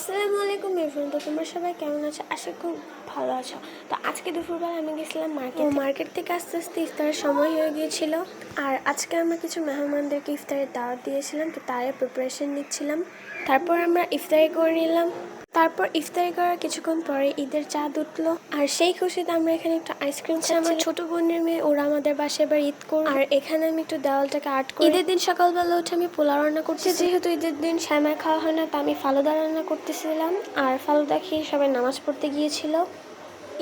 আসসালামু আলাইকুম এভরিওয়ান। তো তোমরা সবাই কেমন আছো? আশা খুব ভালো আছো। তো আজকে দুপুরবেলা আমি গেছিলাম মার্কেট থেকে আস্তে আস্তে ইফতারের সময় হয়ে গিয়েছিল। আর আজকে আমরা কিছু মেহমানদেরকে ইফতারের দাওয়াত দিয়েছিলাম, তো তারই প্রিপারেশন নিচ্ছিলাম। তারপর আমরা ইফতারি করে নিলাম। তারপর ইফতারি করার কিছুক্ষণ পরে ঈদের চাঁদ উঠলো, আর সেই খুশিতে আমরা এখানে একটা আইসক্রিম খাচ্ছি। আমার ছোট বোনের মেয়ে, ওরা আমাদের বাসায় এবার ঈদ করবে। আর এখানে আমি একটু দেওয়ালটাকে আর্ট করি। ঈদের দিন সকালবেলা উঠে আমি পোলাও রান্না করছি, যেহেতু ঈদের দিন সেমাই খাওয়া হয় না, তা আমি ফালুদা রান্না করতেছিলাম। আর ফালুদা খেয়ে সবাই নামাজ পড়তে গিয়েছিল।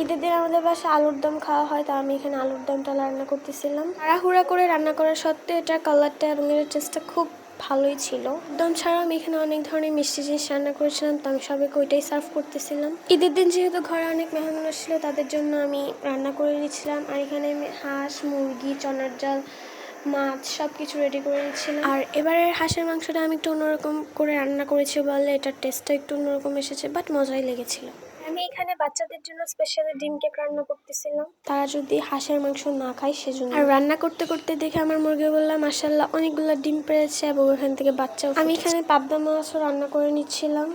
ঈদের দিন আমাদের বাসায় আলুর দম খাওয়া হয়, তা আমি এখানে আলুর দমটা রান্না করতেছিলাম। তাড়াহুড়া করে রান্না করা সত্ত্বেও এটার কালারটা এবং এর টেস্টটা খুব ভালোই ছিল। দম ছাড়াও আমি এখানে অনেক ধরনের মিষ্টি জিনিস রান্না করেছিলাম, তো আমি সবাইকে ওইটাই সার্ভ করতেছিলাম। ঈদের দিন যেহেতু ঘরে অনেক মেহমান আসছিল, তাদের জন্য আমি রান্না করে দিচ্ছিলাম। আর এখানে আমি হাঁস, মুরগি, চনার ডাল, মাছ সব কিছু রেডি করে দিচ্ছিলাম। আর এবারের হাঁসের মাংসটা আমি একটু অন্যরকম করে রান্না করেছি বলে এটার টেস্টটা একটু অন্যরকম এসেছে, বাট মজাই লেগেছিল। আমি এখানে বাচ্চাদের জন্য স্পেশালি ডিম কেক রান্না করতেছিলাম, তারা যদি হাঁসের মাংস না খায় সেজন্য। আর রান্না করতে করতে দেখে আমার মুরগি বললাম মাশাআল্লাহ অনেকগুলো ডিম পেড়েছে এবং ওখান থেকে বাচ্চাও। আমি এখানে পাবদা মাছও রান্না করে নিচ্ছিলাম।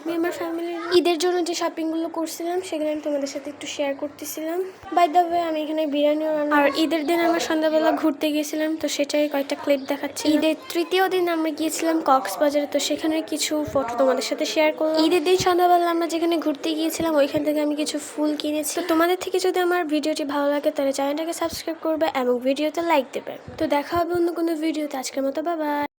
আমি আমার ফ্যামিলির ঈদের জন্য যে শপিংগুলো করছিলাম সেগুলো আমি তোমাদের সাথে একটু শেয়ার করতেছিলাম। বাই দ্য ওয়ে, আমি এখানে বিরিয়ানিও রান্না। আর ঈদের দিন আমরা সন্ধ্যাবেলা ঘুরতে গিয়েছিলাম, তো সেটাই কয়েকটা ক্লিপ দেখাচ্ছি। ঈদের তৃতীয় দিন আমরা গিয়েছিলাম কক্সবাজারে, তো সেখানে কিছু ফটো তোমাদের সাথে শেয়ার করলাম। ঈদের দিন সন্ধ্যাবেলা আমরা যেখানে ঘুরতে গিয়েছিলাম ওইখান থেকে আমি কিছু ফুল কিনেছি। তো তোমাদের থেকে যদি আমার ভিডিওটি ভালো লাগে তাহলে চ্যানেলটাকে সাবস্ক্রাইব করবে এবং ভিডিওতে লাইক দেবে। তো দেখা হবে অন্য কোনো ভিডিওতে। আজকের মতো বাই বাই।